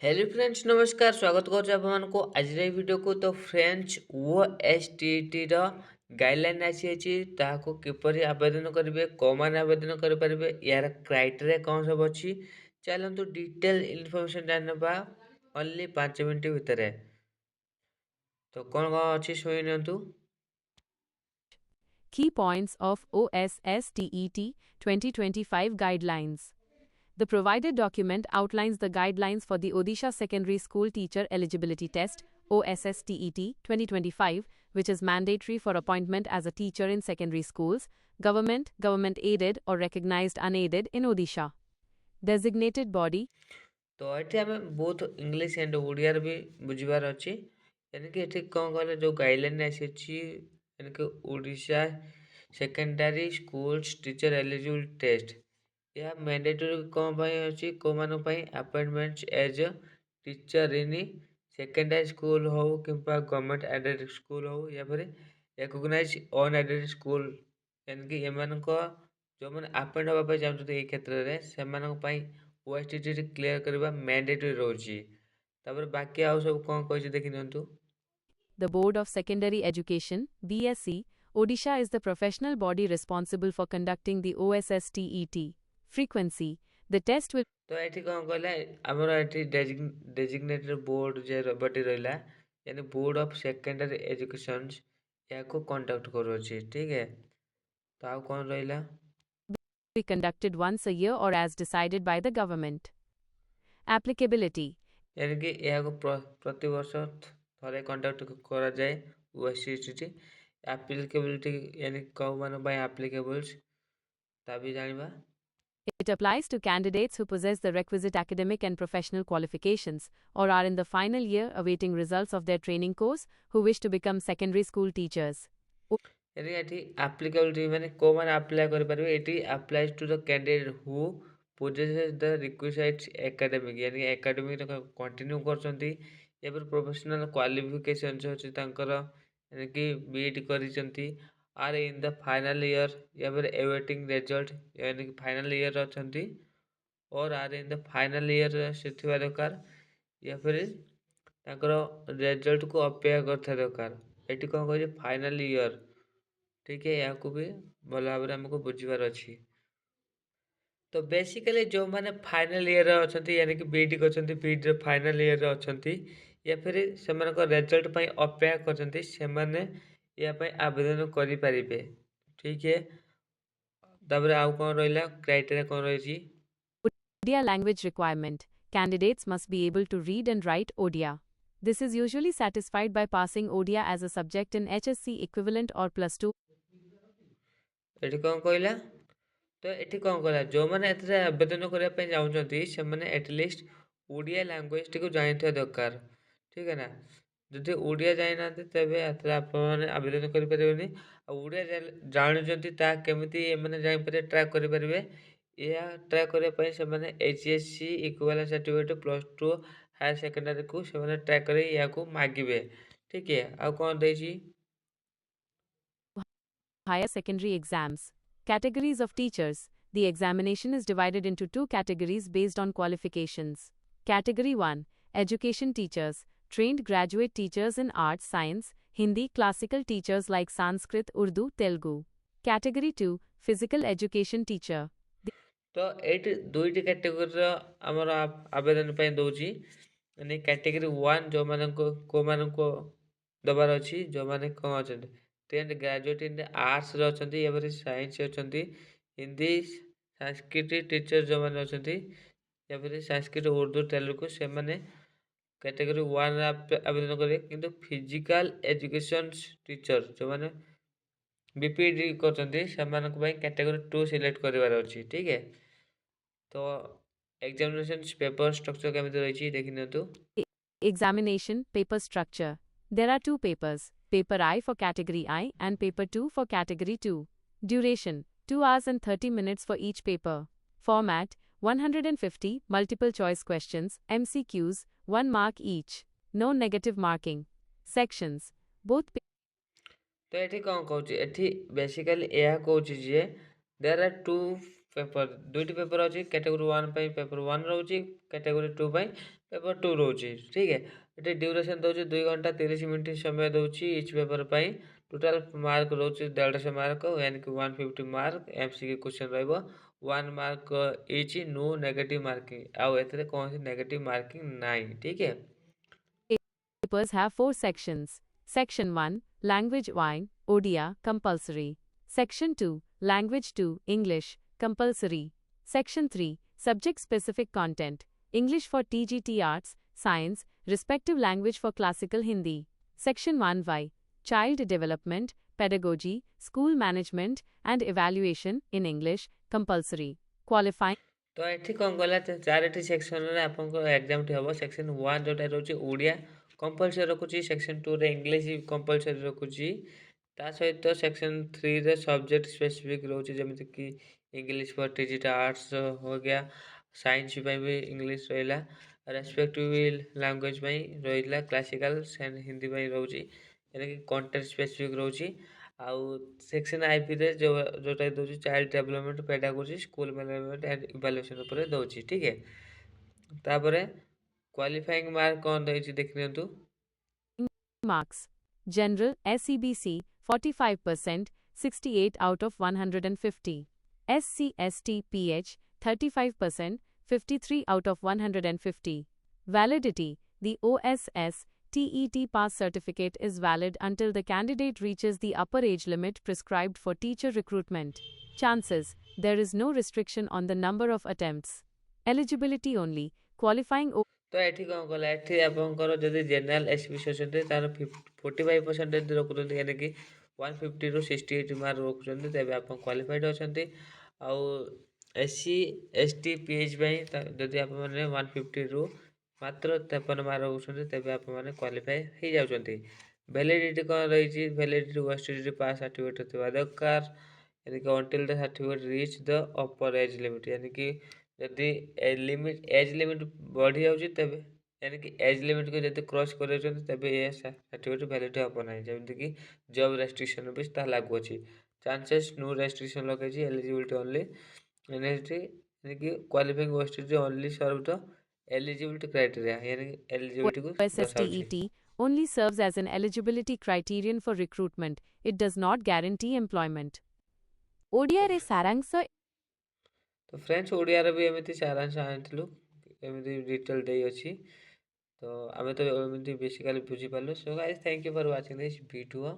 Hello friends नमस्कार स्वागत करुछु आपनको आज वीडियो को। तो फ्रेंड्स वो एसटीटी रो गाइडलाइन आसी अछि ताको किपरि आवेदन करिवे कोमान आवेदन करि परिबे यार क्राइटेरिया कौन सब अछि चलंतु डिटेल इन्फॉर्मेशन जानबा ओनली 5 मिनिट भितरे। तो कौन कौन अछि सुनि नियंतु। Key points of OSSTET 2025 guidelines. The provided document outlines the guidelines for the Odisha Secondary School Teacher Eligibility Test OSSTET 2025, which is mandatory for appointment as a teacher in secondary schools, government aided or recognized unaided in Odisha. Designated body. तो ये आम बहुत English and Odia भी बुझबार अच्छी यानी कि ये कौन कहले जो गाइडलाइन आसी यानी कि Odisha secondary schools teacher eligible test यह मैंडेटरी कौन अच्छी कौन appointments as teacher in secondary school हो कि गवर्नमेंट एडेड स्कूल हो या फिर रिकॉग्नाइज अन एडेड स्कूल यानी कि एम जो मैंने अपॉइंट हाँपाई चाहते ये क्षेत्र में से ओएसटीटी क्लियर करवा मैंडेटरी रोची तापर बाकी आउ सब कौन कहि देखि नियंतु। The Board of Secondary Education, BSc, Odisha is the professional body responsible for conducting the OSSTET. Frequency. The test will तो ये कौन कहला आमर ये डेजिग्नेटेड बोर्ड जे बटी रहा यानी बोर्ड ऑफ सेकेंडरी एजुकेशन या को कंडक्ट करूँ ठीक है। तो आउ कौन रहा be conducted once a year or as decided by the government. Applicability. यानी कि यह प्रति वर्ष थे कंडक्ट करा जाए ओएसटीटी एप्लीकेबिलिटी यानी कौ मान एप्लीकेबल्स ता भी जानिबा। It applies to candidates who possess the requisite academic and professional qualifications or are in the final year awaiting results of their training course who wish to become secondary school teachers. यानी ये applicability माने को मान apply कर परिबे एटी applies to the candidate who possesses the requisite academic यानी academic continue करछंती या फिर प्रोफेशनल क्वालिफिकेशंस अछि तांकर यानी कि बीट करिसंती are in the final year या फिर अवेटिंग रिजल्ट यानी कि फाइनल ईयर अछंती और are in the final year से थिबा दरकार या फिर तांकर रिजल्ट को अपेक्षा करथा दरकार एटी कोन कहै फाइनल ईयर ठीक है या भी भल भाव आमको बुझार अच्छी। तो बेसिकली जो मैंने फाइनल ईयर अच्छा यानी कि बीडी कर बीडी फाइनल ईयर अच्छा या फिर से रिजल्ट अपेक्षा कर आवेदन करें ठीक है। तापर आउ कौन रहा क्राइटेरिया कौन रही Odia language requirement. Candidates must be able to read and write Odia. This is usually satisfied by passing Odia as a subject in HSC equivalent or plus 2. ये कौन कहला तो ये कौन कहला जो मैंने आवेदन करने चाहते से एटलिस्ट ओडिया लैंग्वेज टी जानते दरकार ठीक है ना। जदि ओडिया जाना तेज आवेदन करें ओडिया जानते केमी मैंने जापर ट्राक करेंगे या ट्राक करने से HSC equivalent certificate plus two higher secondary को ट्राक कर या मागे ठीक है। आउ कौन देती Higher secondary exams. Categories of teachers. The examination is divided into two categories based on qualifications. Category 1. Education teachers. Trained graduate teachers in arts, science, Hindi, classical teachers like Sanskrit, Urdu, Telugu. Category 2. Physical education teacher. तो ये दुईट category आमर आवेदन दौर category 1 जो मान को दबार अच्छी जो मैंने कौन अच्छा टेन्थ ग्रेजुएट इन आर्ट्स अच्छा या फिर साइंस अच्छा हिंदी संस्कृत टीचर जो मैंने अच्छा या फिर संस्कृत उर्दू तेलुगु से कैटेगरी 1 आवेदन करेंगे किंतु फिजिकल एजुकेशन टीचर जो मैंने बीपीडी कर कैटेगरी 2 सिलेक्ट कर ठीक है। तो एग्जामिनेशन पेपर स्ट्रक्चर केमिति रही देखि तो Examination paper structure. There are two papers, paper I for category I and paper 2 for category 2. Duration 2 hours and 30 minutes for each paper. Format 150 multiple choice questions, MCQs, 1 mark each. No negative marking. Sections. Both तो ये कौन कहूँ ये basically यह कहूँ जे there are two paper दुईटी paper अच्छी कैटेगरी 1 पेपर 1 रोचे कैटेगरी 2 पेपर 2 रोचे ठीक है ये ड्यूरेशन दौर 2 घंटा 30 मिनट समय दूसरी इच पेपर पर टोटाल मार्क रोचे 150 मार्क यानी कि 150 मार्क एमसीक्यू क्वेश्चन रहिबो 1 mark each no negative marking आउ एथरे कौन सी नेगेटिव मार्किंग नहीं ठीक है। Papers have 4 sections. Section 1, Language 1, Odia, compulsory. Section 2, Language 2, English, compulsory. Section 3, Subject specific content. English for TGT Arts, Science, respective language for classical Hindi. Section 1Y, Child development, pedagogy, school management, and evaluation in English, compulsory. Qualifying. तो ये कौन गला चार section में आपको exam हम section 1 जोटा रोचे ओडिया कंपलसरी रखुची सेक्शन 2 रे इंग्लिश कंपलसरी रखुची ता सहित सेक्शन 3 रे सब्जेक्ट स्पेसिफिक रोचे जमिति कि इंग्लिश फॉर डिजिटल आर्ट्स हो गया साइंस भी इंग्लिश रहिला रेस्पेक्टिव लैंग्वेज रहिला क्लासिकल एंड हिंदी रोची यानी कि कंटेंट स्पेसिफिक रोची आउ सेक्शन आईपी रे जोटा दउची child development pedagogy school management and evaluation ऊपर दउची ठीक है तापरे क्वालिफाइंग मार्क कौन देछि देख नियंतु Marks. General SEBC 45%, 68 out of 150. SC ST PH 35%, 53 out of 150. Validity. The OSS TET pass certificate is valid until the candidate reaches the upper age limit prescribed for teacher recruitment. Chances. There is no restriction on the number of attempts. Eligibility only. Qualifying तो ये कौन कला ये आपंकर जदि general SPC अच्छे तार 45% रखुंट यानी कि 150 ରୁ 68 मार्क रखुंट तेज आप क्वालिफाइड अच्छा आउ एससी एसटी पीएच जदि आप 150 ରୁ मात्र 53 मार्क रखुंट तेज आप क्वालिफाई हो जाती वैलिडिटी कौन रही वैलिडिटी वर्सिटी पास सर्टिफिकेट थी दरकार यानी कि until the certificate reach the upper age limit यानी कि जदि एज लिमिट बढ़ी जाऊँगी तेज यानी कि एज लिमिट को जब क्रॉस कर तेज ये सर्टिफिकेट वैलिड हम ना जमीक जॉब रेस्ट्रिक्शन भी लागू अच्छी चांसेस नो रेस्ट्रिक्शन लगे एलिजिबिलिटी ओनली यानी कि qualifying varsity only serve the eligibility criteria यानी कि एलिजिबिलिटी को दर्शाउछि OSSTET only serves as an eligibility criterion for recruitment. It does not guarantee employment. ODI रे सारांश तो फ्रेंड्स ओडियार भी एमती सारांश आनिलु एमती डिटेल दे अच्छी तो आम तो एमती बेसिकली बुझीपारू so guys thank you for watching this video.